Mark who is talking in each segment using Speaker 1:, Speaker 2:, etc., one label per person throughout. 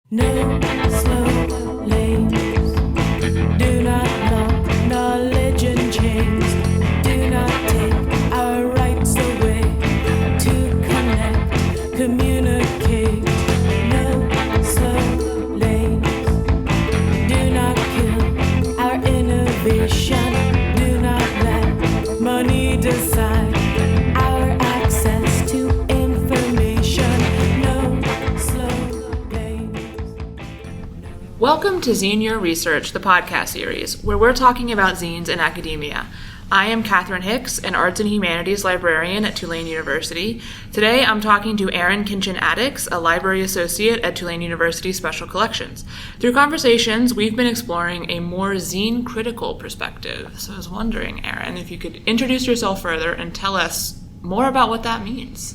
Speaker 1: No slow lanes. Do not lock knowledge in chains. Do not take our rights away. To connect, communicate. No slow lanes. Do not kill our innovation. Do not let money decide our access to information. No slow lanes.
Speaker 2: Welcome to Zine Your Research, the podcast series, where we're talking about zines in academia. I am Catherine Hicks, an Arts and Humanities librarian at Tulane University. Today I'm talking to Erin Kinchen-Addicks, a library associate at Tulane University Special Collections. Through conversations, we've been exploring a more zine-critical perspective. So I was wondering, Erin, if you could introduce yourself further and tell us more about what that means.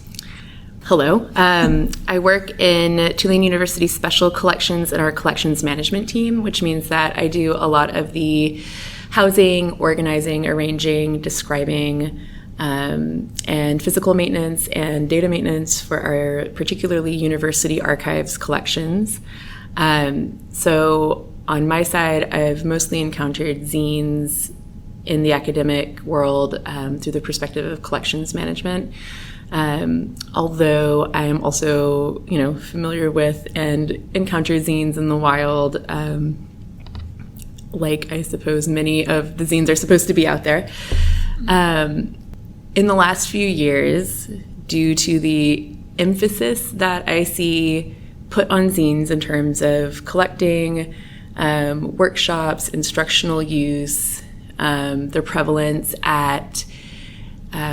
Speaker 3: Hello. I work in Tulane University Special Collections and our collections management team, which means that I do a lot of the housing, organizing, arranging, describing, and physical maintenance and data maintenance for our particularly university archives collections. So on my side, I've mostly encountered zines in the academic world through the perspective of collections management. Although I am also, familiar with and encounter zines in the wild, like I suppose many of the zines are supposed to be out there. In the last few years, due to the emphasis that I see put on zines in terms of collecting, workshops, instructional use, their prevalence at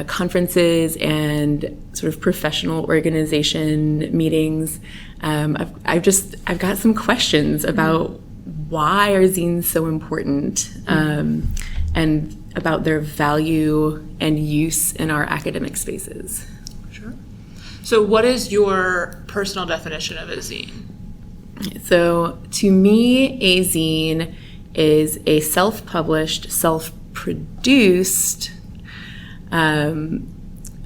Speaker 3: conferences and sort of professional organization meetings. I've got some questions about why are zines so important, and about their value and use in our academic spaces.
Speaker 2: Sure. So what is your personal definition of a zine?
Speaker 3: So to me, a zine is a self-published, self-produced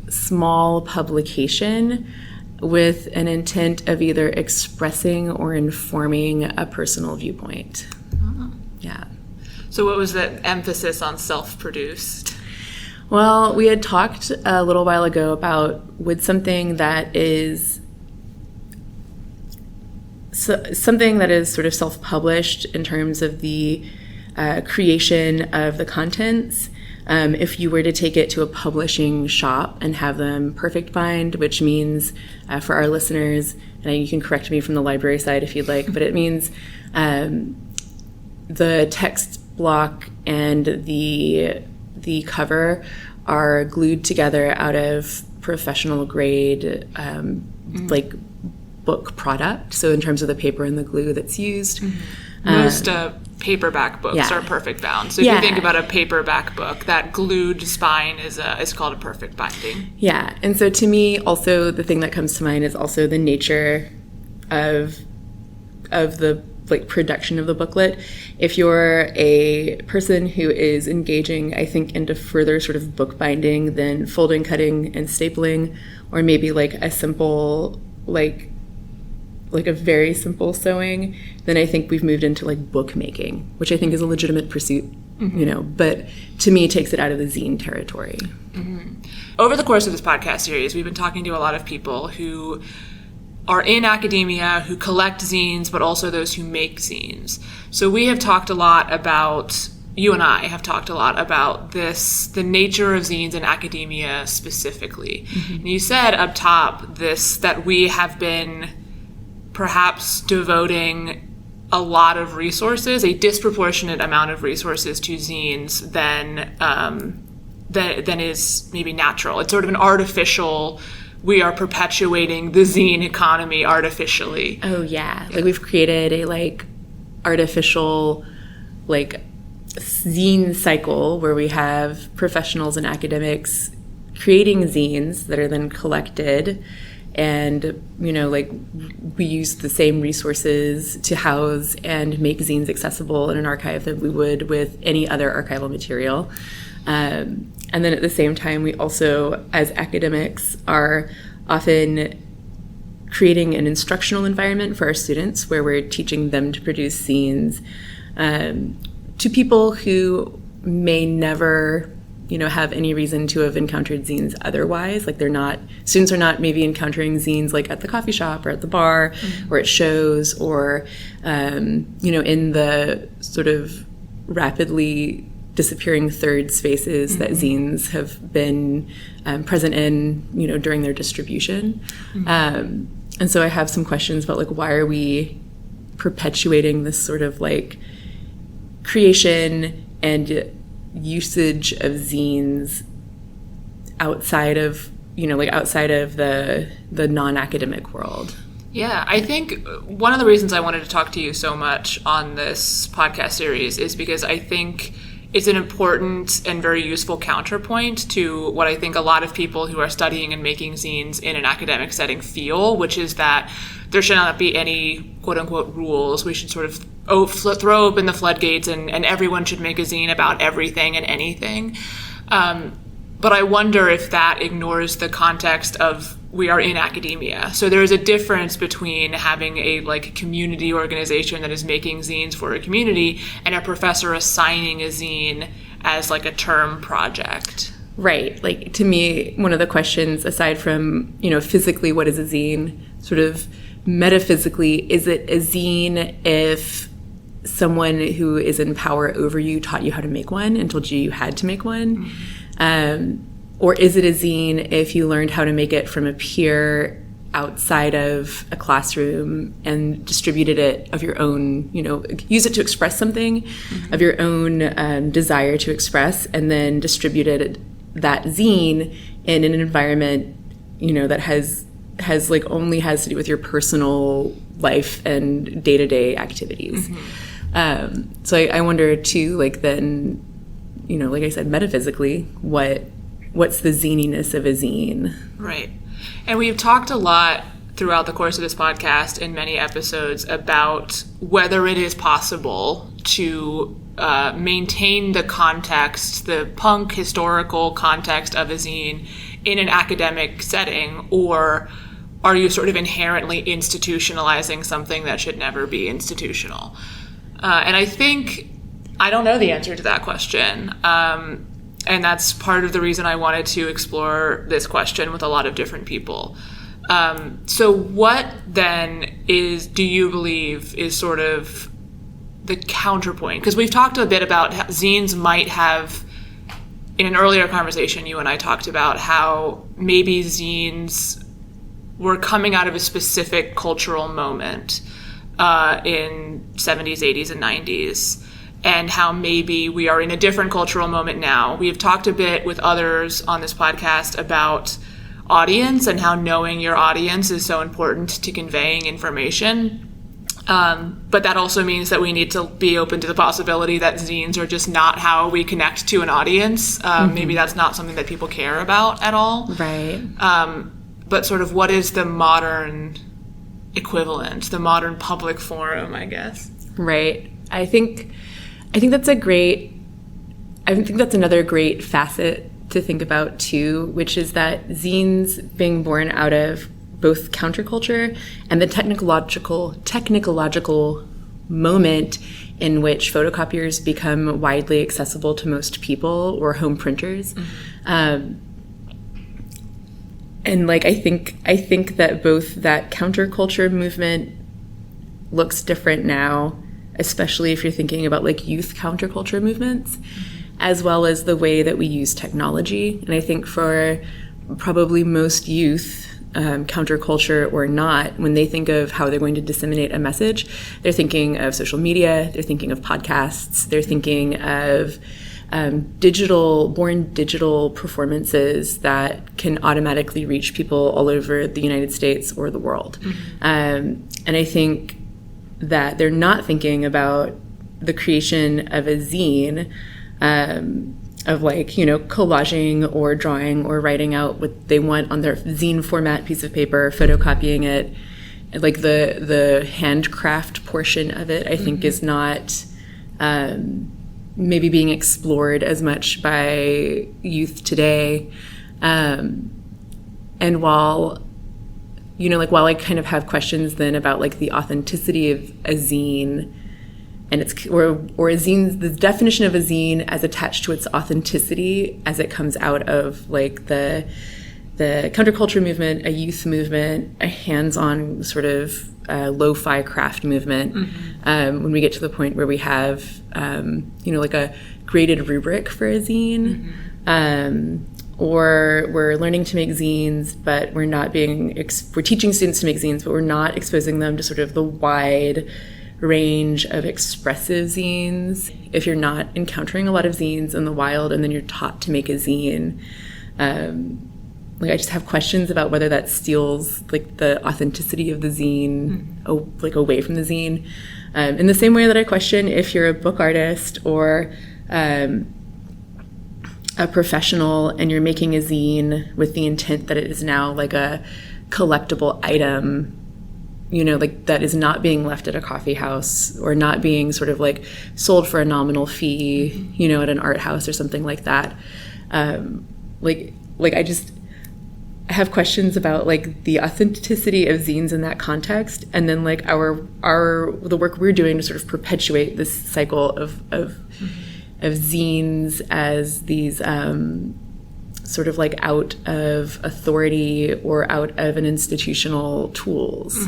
Speaker 3: small publication with an intent of either expressing or informing a personal viewpoint.
Speaker 2: Oh.
Speaker 3: Yeah.
Speaker 2: So what was the emphasis on self-produced?
Speaker 3: Well, we had talked a little while ago about would something that is something that is sort of self-published in terms of the creation of the contents. If you were to take it to a publishing shop and have them perfect bind, which means for our listeners, and you can correct me from the library side if you'd like, but it means the text block and the cover are glued together out of professional grade like book product. So in terms of the paper and the glue that's used.
Speaker 2: Mm-hmm. Most paperback books are perfect bound. So if you think about a paperback book, that glued spine is called a perfect binding.
Speaker 3: Yeah, and so to me, also the thing that comes to mind is also the nature of the production of the booklet. If you're a person who is engaging, I think, into further sort of bookbinding than folding, cutting, and stapling, or maybe like a simple like a very simple sewing, then I think we've moved into like bookmaking, which I think is a legitimate pursuit, but to me takes it out of the zine territory.
Speaker 2: Mm-hmm. Over the course of this podcast series, we've been talking to a lot of people who are in academia, who collect zines, but also those who make zines. So we have talked a lot about, you and I have talked a lot about the nature of zines in academia specifically. Mm-hmm. And you said up top that we have been perhaps devoting a lot of resources, a disproportionate amount of resources to zines than is maybe natural. It's sort of an artificial, we are perpetuating the zine economy artificially.
Speaker 3: Oh yeah. Like we've created a artificial zine cycle where we have professionals and academics creating zines that are then collected. And, we use the same resources to house and make zines accessible in an archive that we would with any other archival material. And then at the same time, we also, as academics, are often creating an instructional environment for our students where we're teaching them to produce zines to people who may never, have any reason to have encountered zines otherwise. Like students are not maybe encountering zines like at the coffee shop or at the bar or at shows or, in the sort of rapidly disappearing third spaces that zines have been present in, during their distribution. And so I have some questions about why are we perpetuating this sort of creation and usage of zines outside of the non-academic world.
Speaker 2: Yeah, I think one of the reasons I wanted to talk to you so much on this podcast series is because I think it's an important and very useful counterpoint to what I think a lot of people who are studying and making zines in an academic setting feel, which is that there should not be any quote-unquote rules. We should sort of throw open the floodgates and everyone should make a zine about everything and anything. But I wonder if that ignores the context of we are in academia. So there's a difference between having a community organization that is making zines for a community and a professor assigning a zine as a term project.
Speaker 3: Right. To me, one of the questions, aside from, physically what is a zine, sort of metaphysically, is it a zine if someone who is in power over you taught you how to make one and told you had to make one? Or is it a zine if you learned how to make it from a peer outside of a classroom and distributed it of your own, use it to express something of your own desire to express, and then distributed that zine in an environment, that has only has to do with your personal life and day-to-day activities. So I wonder too, then, like I said, metaphysically, what's the zininess of a zine?
Speaker 2: Right. And we've talked a lot throughout the course of this podcast in many episodes about whether it is possible to maintain the context, the punk historical context of a zine in an academic setting, or are you sort of inherently institutionalizing something that should never be institutional? And I don't know the answer to that question. And that's part of the reason I wanted to explore this question with a lot of different people. So what then do you believe is sort of the counterpoint? Because we've talked a bit about how zines might have, in an earlier conversation, you and I talked about how maybe zines were coming out of a specific cultural moment in 70s, 80s, and 90s. And how maybe we are in a different cultural moment now. We have talked a bit with others on this podcast about audience and how knowing your audience is so important to conveying information. But that also means that we need to be open to the possibility that zines are just not how we connect to an audience. Maybe that's not something that people care about at all.
Speaker 3: Right.
Speaker 2: But sort of what is the modern equivalent, the modern public forum, I guess?
Speaker 3: Right. I think that's another great facet to think about too, which is that zines being born out of both counterculture and the technological moment in which photocopiers become widely accessible to most people, or home printers. And I think that both that counterculture movement looks different now, especially if you're thinking about youth counterculture movements, as well as the way that we use technology. And I think for probably most youth, counterculture or not, when they think of how they're going to disseminate a message, they're thinking of social media, they're thinking of podcasts, they're thinking of digital performances that can automatically reach people all over the United States or the world. And I think that they're not thinking about the creation of a zine, of collaging or drawing or writing out what they want on their zine format piece of paper, photocopying it. The handcraft portion of it, I think, is not maybe being explored as much by youth today. And while like while I kind of have questions then about like the authenticity of a zine and its or a zine, the definition of a zine as attached to its authenticity as it comes out of like the counterculture movement, a youth movement, a hands-on sort of lo-fi craft movement. When we get to the point where we have, like a graded rubric for a zine, or we're learning to make zines, but we're not we're teaching students to make zines, but we're not exposing them to sort of the wide range of expressive zines. If you're not encountering a lot of zines in the wild and then you're taught to make a zine, I just have questions about whether that steals like the authenticity of the zine away from the zine. In the same way that I question if you're a book artist or a professional and you're making a zine with the intent that it is now like a collectible item, like that is not being left at a coffee house or not being sort of like sold for a nominal fee, at an art house or something like that. I have questions about like the authenticity of zines in that context, and then like the work we're doing to sort of perpetuate this cycle of zines as these sort of like out of authority or out of an institutional tools.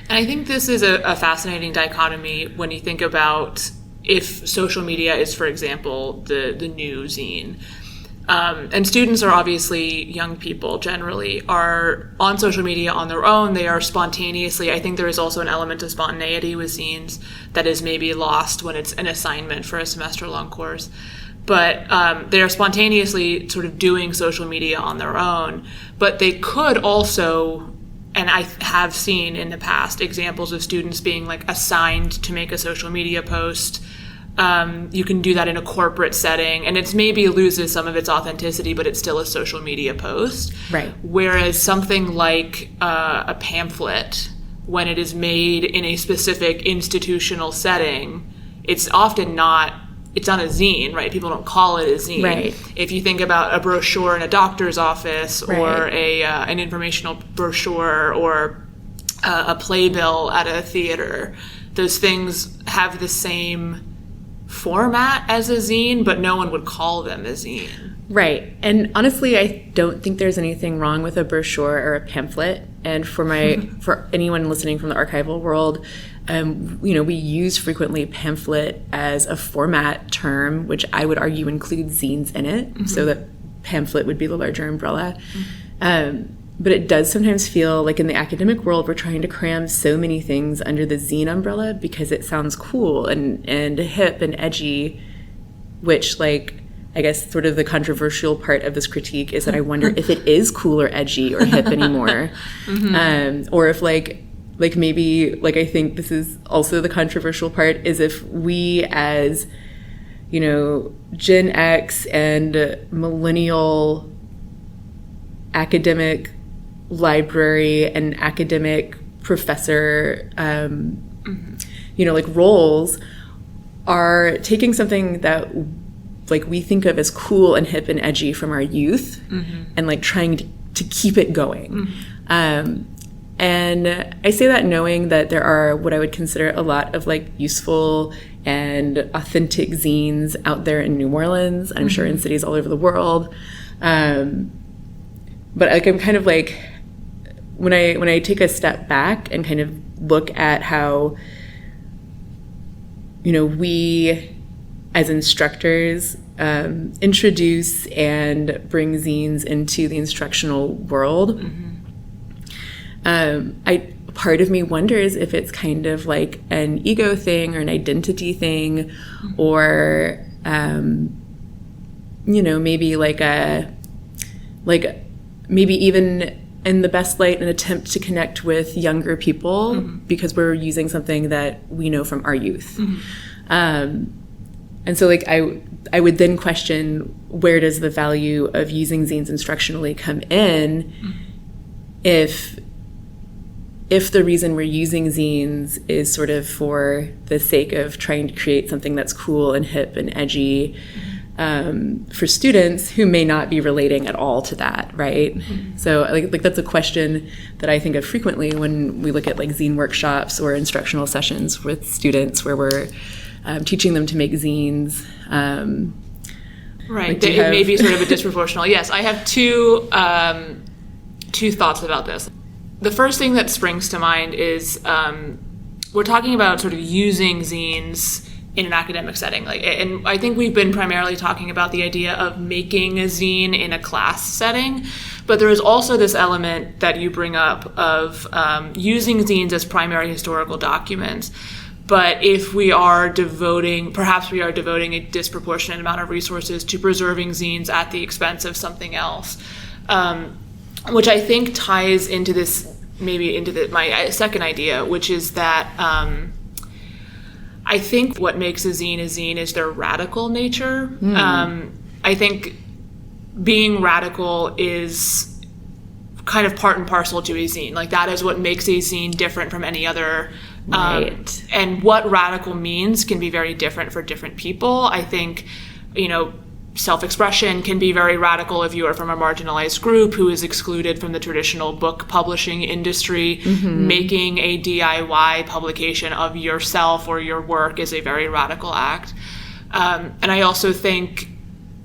Speaker 2: And I think this is a fascinating dichotomy when you think about if social media is, for example, the new zine. And students are obviously young people generally, are on social media on their own. They are spontaneously, I think there is also an element of spontaneity with zines that is maybe lost when it's an assignment for a semester-long course. But they are spontaneously sort of doing social media on their own. But they could also, and I have seen in the past examples of students being like assigned to make a social media post. You can do that in a corporate setting, and it's maybe loses some of its authenticity, but it's still a social media post.
Speaker 3: Right. Whereas
Speaker 2: something like a pamphlet, when it is made in a specific institutional setting, it's often not a zine, right? People don't call it a zine.
Speaker 3: Right.
Speaker 2: If you think about a brochure in a doctor's office, or an informational brochure, or a playbill at a theater, those things have the same format as a zine, but no one would call them a zine.
Speaker 3: Right. And honestly, I don't think there's anything wrong with a brochure or a pamphlet. And for anyone listening from the archival world, we use frequently pamphlet as a format term, which I would argue includes zines in it, so that pamphlet would be the larger umbrella. But it does sometimes feel like in the academic world, we're trying to cram so many things under the zine umbrella because it sounds cool and hip and edgy, which like, I guess sort of the controversial part of this critique is that I wonder if it is cool or edgy or hip anymore. Or if like maybe, like I think this is also the controversial part, is if we as, Gen X and millennial academic library and academic professor, like roles are taking something that like we think of as cool and hip and edgy from our youth and like trying to keep it going. And I say that knowing that there are what I would consider a lot of like useful and authentic zines out there in New Orleans, I'm sure in cities all over the world. But like I'm kind of like, when I take a step back and kind of look at how, we as instructors introduce and bring zines into the instructional world, part of me wonders if it's kind of like an ego thing or an identity thing, or maybe maybe even in the best light an attempt to connect with younger people because we're using something that we know from our youth. And so like I would then question, where does the value of using zines instructionally come in if the reason we're using zines is sort of for the sake of trying to create something that's cool and hip and edgy, for students who may not be relating at all to that, right? Mm-hmm. So like that's a question that I think of frequently when we look at like zine workshops or instructional sessions with students where we're teaching them to make zines.
Speaker 2: Right, it may be sort of a disproportional. Yes, I have two thoughts about this. The first thing that springs to mind is we're talking about sort of using zines in an academic setting. And I think we've been primarily talking about the idea of making a zine in a class setting, but there is also this element that you bring up of using zines as primary historical documents. But if perhaps we are devoting a disproportionate amount of resources to preserving zines at the expense of something else, which I think ties into this, maybe into my second idea, which is that I think what makes a zine is their radical nature. I think being radical is kind of part and parcel to a zine. Like that is what makes a zine different from any other.
Speaker 3: Right.
Speaker 2: And what radical means can be very different for different people. I think, self-expression can be very radical if you are from a marginalized group who is excluded from the traditional book publishing industry. Mm-hmm. Making a DIY publication of yourself or your work is a very radical act. And I also think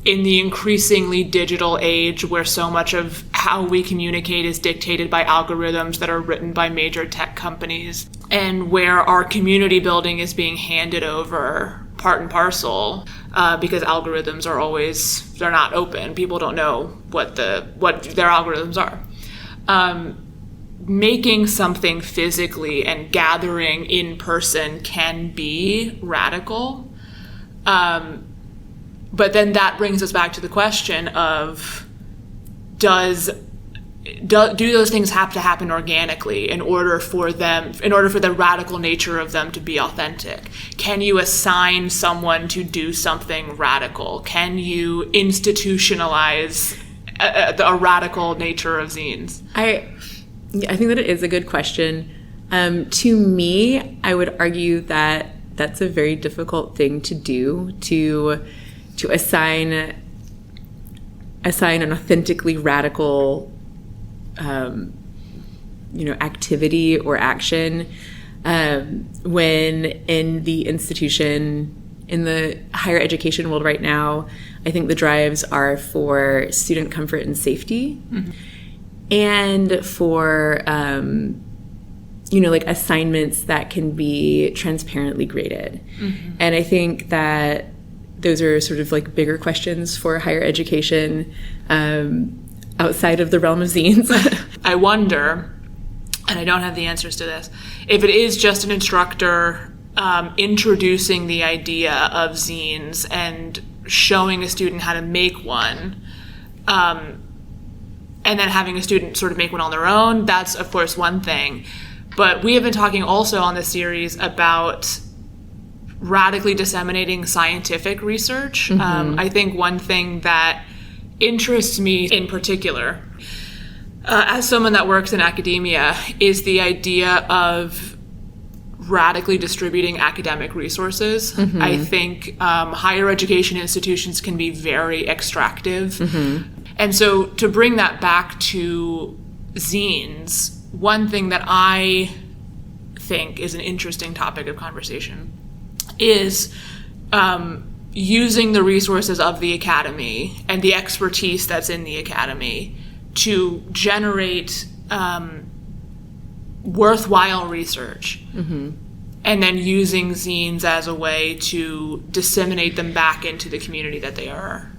Speaker 2: in the increasingly digital age where so much of how we communicate is dictated by algorithms that are written by major tech companies, and where our community building is being handed over part and parcel because algorithms they're not open. People don't know what their algorithms are. Making something physically and gathering in person can be radical. But then that brings us back to the question of do those things have to happen organically in order for the radical nature of them to be authentic? Can you assign someone to do something radical? Can you institutionalize a radical nature of zines?
Speaker 3: I think that it is a good question. To me, I would argue that that's a very difficult thing to do, to assign an authentically radical activity or action when in the institution, in the higher education world right now, I think the drives are for student comfort and safety. Mm-hmm. And for assignments that can be transparently graded. Mm-hmm. And I think that those are sort of like bigger questions for higher education outside of the realm of zines.
Speaker 2: I wonder, and I don't have the answers to this, if it is just an instructor introducing the idea of zines and showing a student how to make one, and then having a student sort of make one on their own. That's, of course, one thing. But we have been talking also on this series about radically disseminating scientific research. Mm-hmm. I think one thing that interests me in particular, as someone that works in academia, is the idea of radically distributing academic resources. Mm-hmm. I think higher education institutions can be very extractive. Mm-hmm. And so to bring that back to zines, one thing that I think is an interesting topic of conversation is using the resources of the academy and the expertise that's in the academy to generate worthwhile research. Mm-hmm. And then using zines as a way to disseminate them back into the community that they are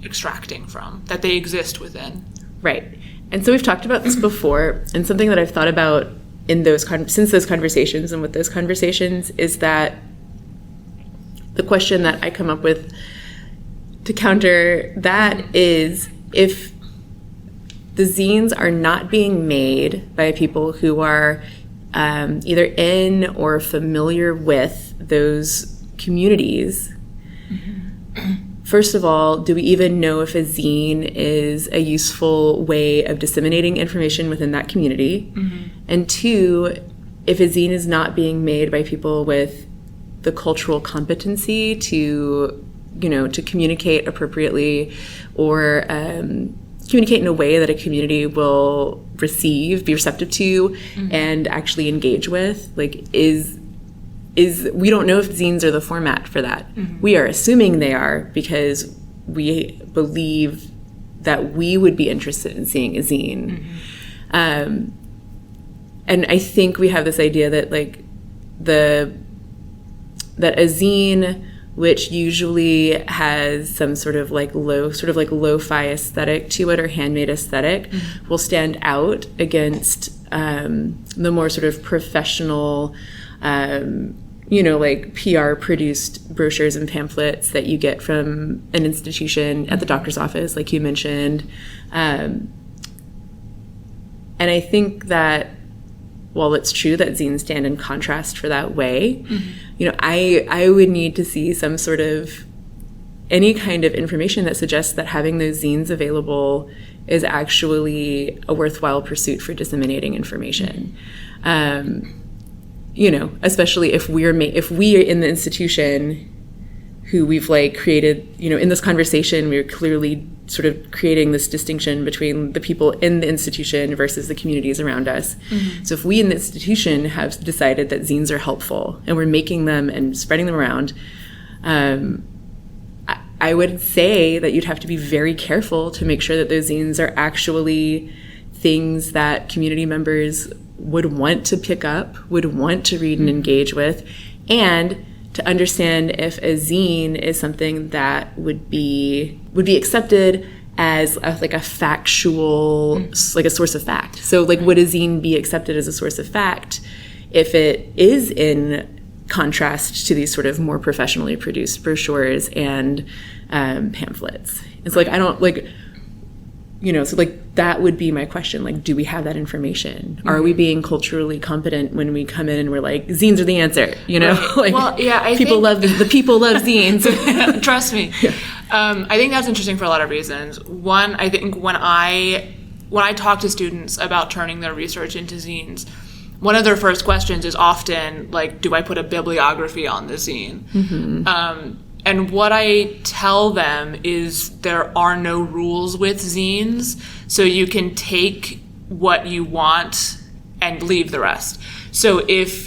Speaker 2: extracting from, that they exist within.
Speaker 3: Right. And so we've talked about this before, and something that I've thought about in since those conversations and with those conversations is that the question that I come up with to counter that is, if the zines are not being made by people who are either in or familiar with those communities, mm-hmm. First of all, do we even know if a zine is a useful way of disseminating information within that community? Mm-hmm. And two, if a zine is not being made by people with the cultural competency to to communicate appropriately or communicate in a way that a community will receive, be receptive to, and actually engage with. Like, is we don't know if zines are the format for that. We are assuming they are because we believe that we would be interested in seeing a zine. And I think we have this idea that like that a zine, which usually has some sort of like lo-fi aesthetic to it or handmade aesthetic, will stand out against the more sort of professional, like PR produced brochures and pamphlets that you get from an institution at the doctor's office, like you mentioned. And I think that while it's true that zines stand in contrast for that way, I would need to see some sort of any kind of information that suggests that having those zines available is actually a worthwhile pursuit for disseminating information. Especially if we are in the institution who we've like created, in this conversation, we're clearly sort of creating this distinction between the people in the institution versus the communities around us. So if we in the institution have decided that zines are helpful and we're making them and spreading them around, I would say that you'd have to be very careful to make sure that those zines are actually things that community members would want to pick up, would want to read and engage with, and to understand if a zine is something that would be accepted as a factual, like a source of fact. So like, would a zine be accepted as a source of fact if it is in contrast to these sort of more professionally produced brochures and pamphlets? It's like, I don't like, so like that would be my question. Like, do we have that information? Are we being culturally competent when we come in and we're like, zines are the answer, Right.
Speaker 2: Like, well, yeah,
Speaker 3: people love zines.
Speaker 2: Trust me. Yeah. I think that's interesting for a lot of reasons. One, I think when I talk to students about turning their research into zines, one of their first questions is often like, do I put a bibliography on the zine? And what I tell them is there are no rules with zines, so you can take what you want and leave the rest. So if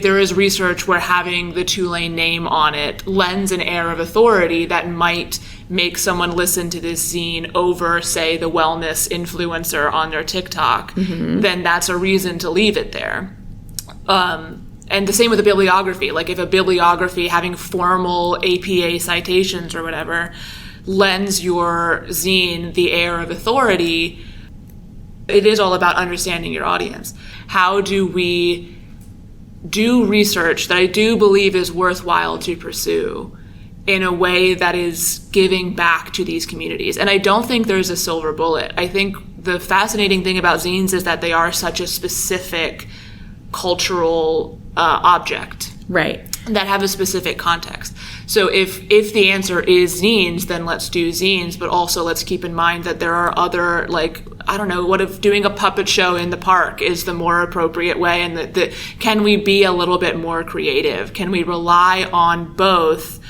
Speaker 2: there is research where having the Tulane name on it lends an air of authority that might make someone listen to this zine over, say, the wellness influencer on their TikTok, then that's a reason to leave it there. And the same with a bibliography. Like if a bibliography having formal APA citations or whatever lends your zine the air of authority, it is all about understanding your audience. How do we do research that I do believe is worthwhile to pursue in a way that is giving back to these communities? And I don't think there's a silver bullet. I think the fascinating thing about zines is that they are such a specific cultural object, right, that have a specific context. So if the answer is zines, then let's do zines, but also let's keep in mind that there are other, like, I don't know, what if doing a puppet show in the park is the more appropriate way, and that can we be a little bit more creative? Can we rely on both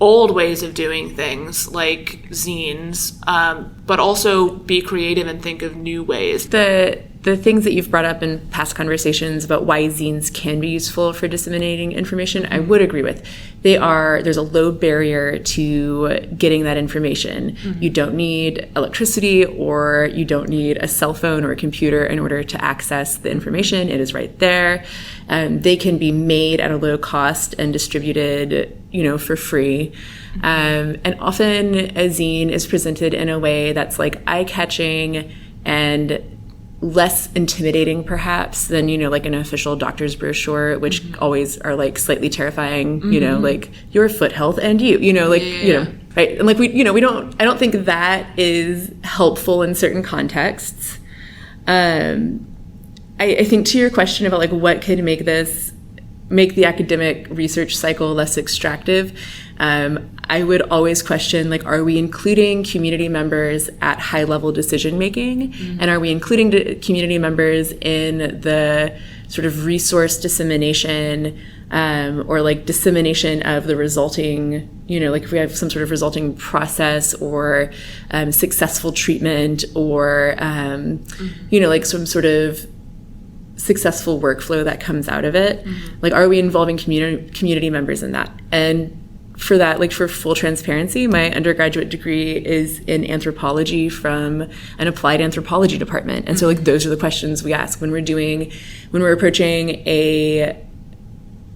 Speaker 2: old ways of doing things like zines, but also be creative and think of new ways? The things that you've brought up in past conversations about why zines can be useful for disseminating information, I would agree with. There's a low barrier to getting that information. You don't need electricity, or you don't need a cell phone or a computer in order to access the information. It is right there. They can be made at a low cost and distributed, for free. And often a zine is presented in a way that's like eye-catching and less intimidating perhaps than, like an official doctor's brochure, which always are like slightly terrifying, like your foot health and right. And like, I don't think that is helpful in certain contexts. I think to your question about like what could make the academic research cycle less extractive, I would always question, like, are we including community members at high level decision making? And are we including community members in the
Speaker 3: sort of resource dissemination, or like dissemination of the resulting, like if we have some sort of resulting process or successful treatment or, like some sort of successful workflow that comes out of it. Like, are we involving community members in that? And for that, like for full transparency, my undergraduate degree is in anthropology from an applied anthropology department. And so like those are the questions we ask when we're approaching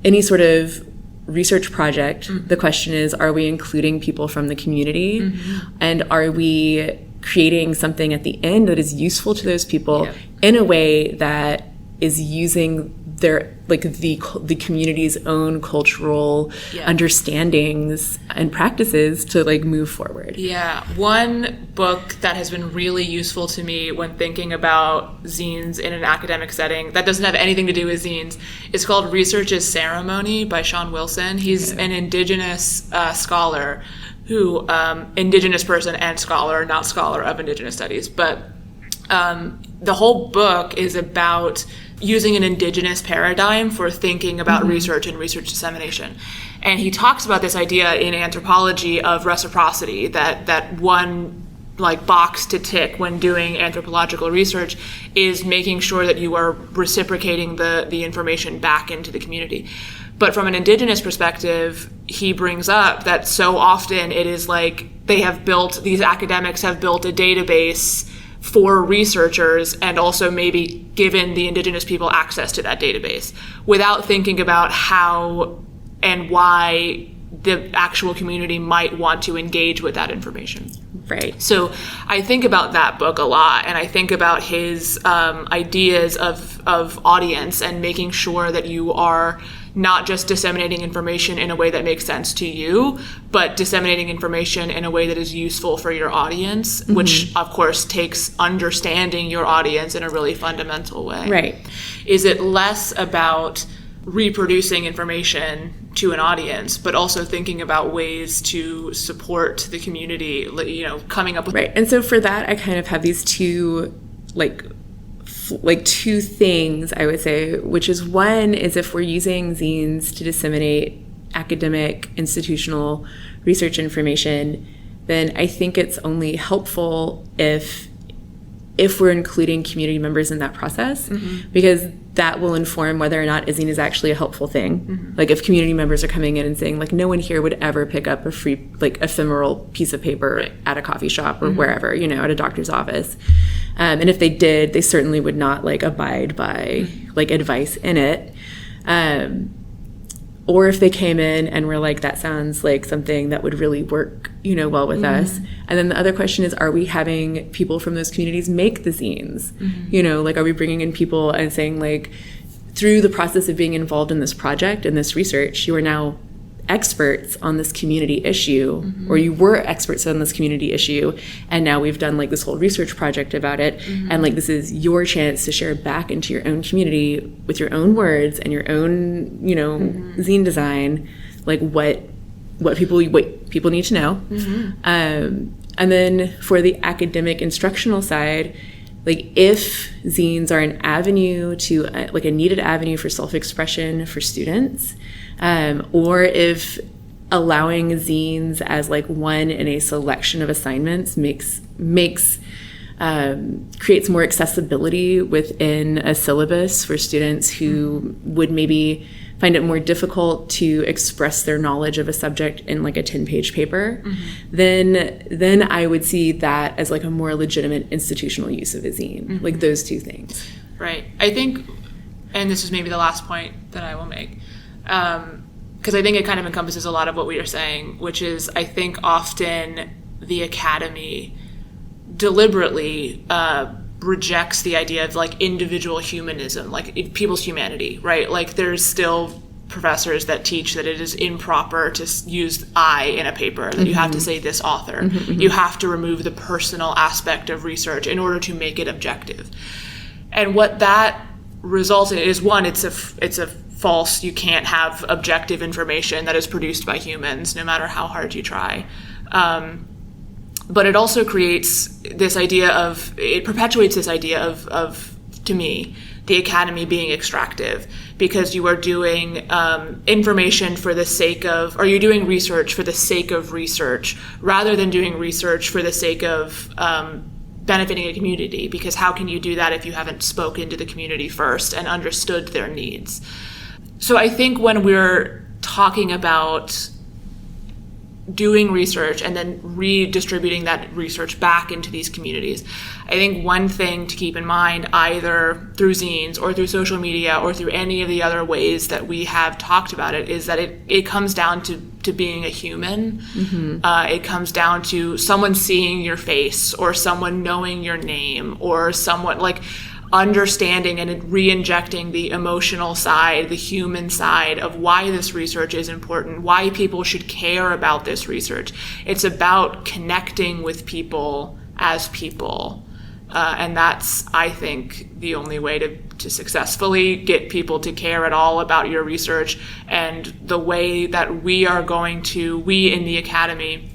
Speaker 3: any sort of research project. The question is, are we including people from the community? And are we creating something at the end that is useful to those people in a way that is using their, like, the community's own cultural understandings and practices to like move forward? Yeah.
Speaker 2: One book that has been really useful to me when thinking about zines in an academic setting that doesn't have anything to do with zines is called Research is Ceremony by Sean Wilson. He's an indigenous scholar who, indigenous person and scholar, not scholar of indigenous studies, but the whole book is about using an indigenous paradigm for thinking about research and research dissemination. And he talks about this idea in anthropology of reciprocity, that one like box to tick when doing anthropological research is making sure that you are reciprocating the information back into the community. But from an indigenous perspective, he brings up that so often it is like these academics have built a database for researchers and also maybe given the indigenous people access to that database without thinking about how and why the actual community might want to engage with that information.
Speaker 3: Right.
Speaker 2: So I think about that book a lot, and I think about his ideas of audience and making sure that you are not just disseminating information in a way that makes sense to you, but disseminating information in a way that is useful for your audience, which of course takes understanding your audience in a really fundamental way.
Speaker 3: Right.
Speaker 2: Is it less about reproducing information to an audience, but also thinking about ways to support the community, coming up with...
Speaker 3: Right. And so for that, I kind of have these two things I would say, which is one is if we're using zines to disseminate academic institutional research information, then I think it's only helpful if we're including community members in that process, because that will inform whether or not a zine is actually a helpful thing. Like if community members are coming in and saying like, no one here would ever pick up a free, like ephemeral piece of paper at a coffee shop or wherever, at a doctor's office. And if they did, they certainly would not like abide by like advice in it. Or if they came in and were like, that sounds like something that would really work, well with us. And then the other question is, are we having people from those communities make the zines? Like, are we bringing in people and saying like, through the process of being involved in this project and this research, you are now experts on this community issue, or you were experts on this community issue, and now we've done like this whole research project about it, and like this is your chance to share back into your own community with your own words and your own zine design, like what people need to know. And then for the academic instructional side, like if zines are an avenue to like a needed avenue for self-expression for students, or if allowing zines as like one in a selection of assignments creates more accessibility within a syllabus for students who would maybe find it more difficult to express their knowledge of a subject in like a 10-page paper, then I would see that as like a more legitimate institutional use of a zine, like those two things.
Speaker 2: Right. I think, and this is maybe the last point that I will make, because I think it kind of encompasses a lot of what we are saying, which is I think often the academy deliberately rejects the idea of like individual humanism, like people's humanity, right? Like there's still professors that teach that it is improper to use I in a paper, that you have to say this author. You have to remove the personal aspect of research in order to make it objective. And what that results in is, one, it's a false, you can't have objective information that is produced by humans, no matter how hard you try. But it also creates this idea it perpetuates this idea of, to me, the academy being extractive, because you are doing information for the sake of, or you're doing research for the sake of research, rather than doing research for the sake of benefiting a community, because how can you do that if you haven't spoken to the community first and understood their needs? So I think when we're talking about doing research and then redistributing that research back into these communities, I think one thing to keep in mind, either through zines or through social media or through any of the other ways that we have talked about it, is that it comes down to being a human. It comes down to someone seeing your face, or someone knowing your name, or someone like understanding and re-injecting the emotional side, the human side of why this research is important, why people should care about this research. It's about connecting with people as people. And that's, I think, the only way to successfully get people to care at all about your research. And the way that we in the academy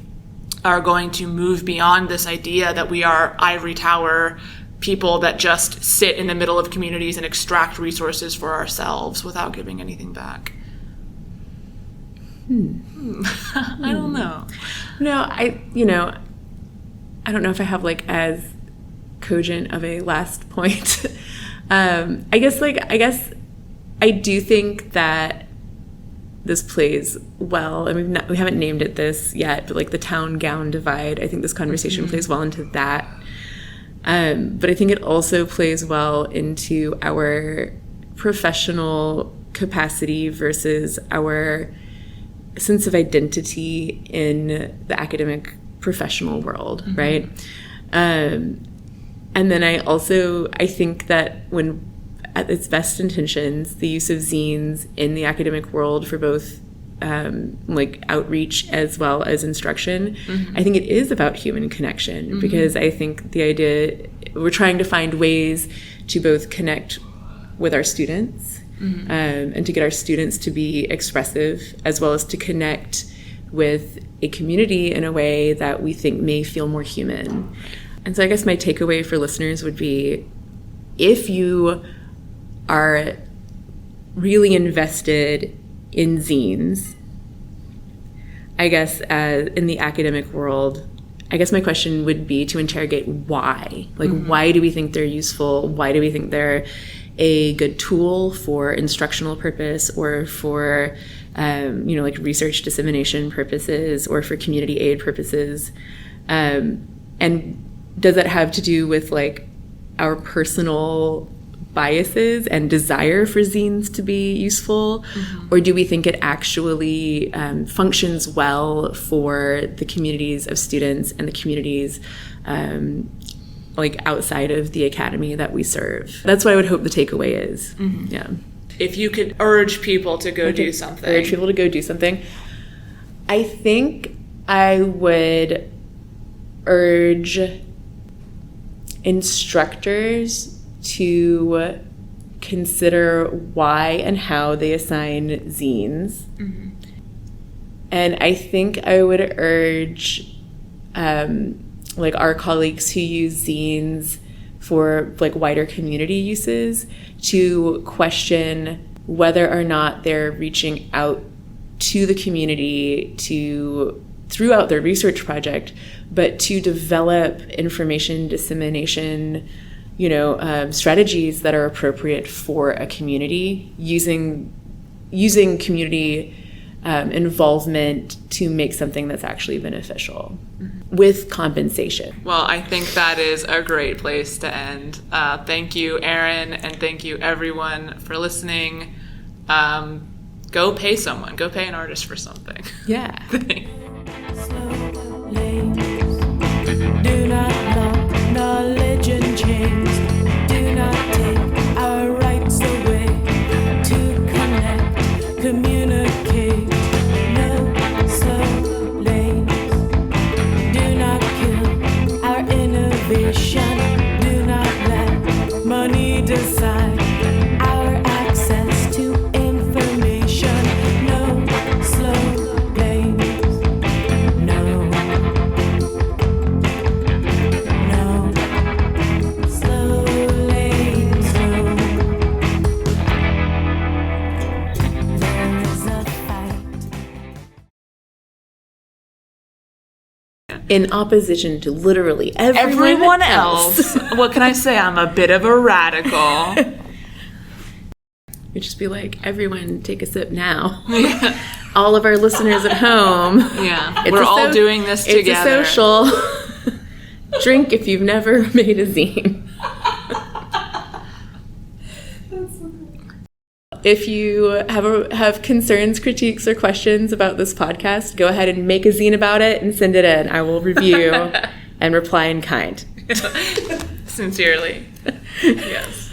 Speaker 2: are going to move beyond this idea that we are ivory tower people that just sit in the middle of communities and extract resources for ourselves without giving anything back. I don't know.
Speaker 3: No, I don't know if I have like as cogent of a last point. I guess I do think that this plays well, and we haven't named it this yet, but like the town gown divide, I think this conversation plays well into that. But I think it also plays well into our professional capacity versus our sense of identity in the academic professional world, right? And then I think that when at its best intentions, the use of zines in the academic world for both like outreach as well as instruction, I think it is about human connection, because I think the idea, we're trying to find ways to both connect with our students and to get our students to be expressive, as well as to connect with a community in a way that we think may feel more human. And so I guess my takeaway for listeners would be, if you are really invested in zines, I guess in the academic world, I guess my question would be to interrogate why. Like, why do we think they're useful? Why do we think they're a good tool for instructional purpose, or for, like research dissemination purposes, or for community aid purposes? And does that have to do with like our personal biases and desire for zines to be useful, or do we think it actually functions well for the communities of students and the communities like outside of the academy that we serve? That's what I would hope the takeaway is. Yeah.
Speaker 2: If you could urge people to go do something.
Speaker 3: Urge people to go do something. I think I would urge instructors to consider why and how they assign zines. And I think I would urge like our colleagues who use zines for like wider community uses to question whether or not they're reaching out to the community throughout their research project, but to develop information dissemination strategies that are appropriate for a community, using community involvement to make something that's actually beneficial with compensation.
Speaker 2: Well, I think that is a great place to end. Thank you, Erin, and thank you, everyone, for listening. Go pay someone. Go pay an artist for something.
Speaker 3: Yeah.
Speaker 1: Slow lanes, do not lock knowledge in chains, do not take our rights away, to connect, communicate. No slow lanes, do not kill our innovation, do not let money decide our access to information. No slow lanes, no slow
Speaker 3: In opposition to literally
Speaker 2: Everyone else. What can I say? I'm a bit of a radical.
Speaker 3: You'd just be like, everyone take a sip now. All of our listeners at home.
Speaker 2: Yeah, we're all doing this together.
Speaker 3: It's a social. Drink if you've never made a zine. If you have concerns, critiques, or questions about this podcast, go ahead and make a zine about it and send it in. I will review and reply in kind.
Speaker 2: Sincerely. Yes.